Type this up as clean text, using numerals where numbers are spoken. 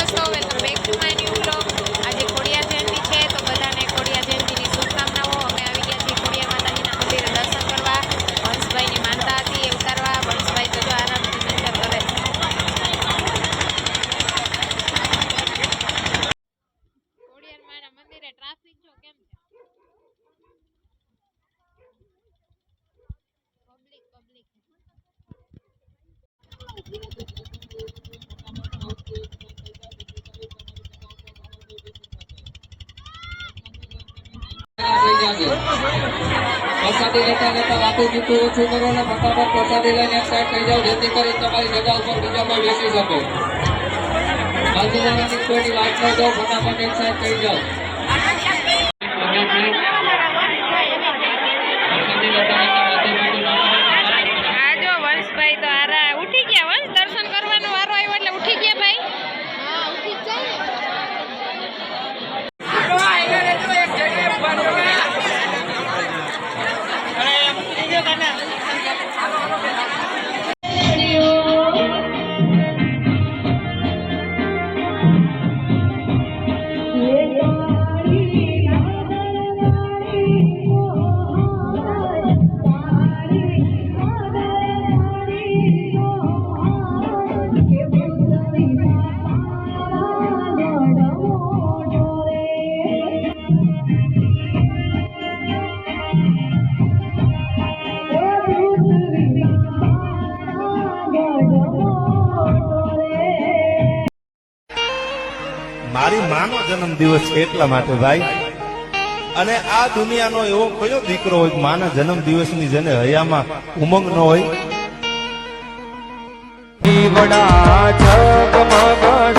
દોસ્તો, welcome back to my new vlog. આજે ખોડિયાર જયંતિ છે તો બધાને ખોડિયાર જયંતિની શુભકામનાઓ। અમે આવી ગયા છીએ ખોડિયાર માતાજીના મંદિરે દર્શન કરવા। વંશભાઈની માનતા હતી એ ઉતારવા। વંશભાઈ તો જો આરામથી નજર કરે છે। ખોડિયાર માના મંદિરે ટ્રાફિક જો કેમ છે? પબ્લિક પ્રસાદી લેતા લેતા વાતો ચૂકવું ઓછું કરો ને ફટાફટ પ્રસાદી લઈને એક સાઈડ થઈ જાઓ, જેથી કરી તમારી જગા ઉપર બીજા કોઈ બેસી શકે। બાજુવાળાની કોઈની વાત ન જાઓ, ફટાફટ એક સાઈડ થઈ જાઓ। આ જો વંશભાઈ તો હારા ઉઠી ગયા। વંશ દર્શન કરવાનો વારો આવ્યો એટલે ઉઠી ગયા ભાઈ? હા, ઉઠી જ જાય ને। મારી માનો જન્મ દિવસ એટલા માટે ભાઈ, અને આ દુનિયાનો એવો કયો દીકરો હોય માના જન્મ દિવસની જેને હૈયામાં ઉમંગ ન હોય? દીવડા જગમગ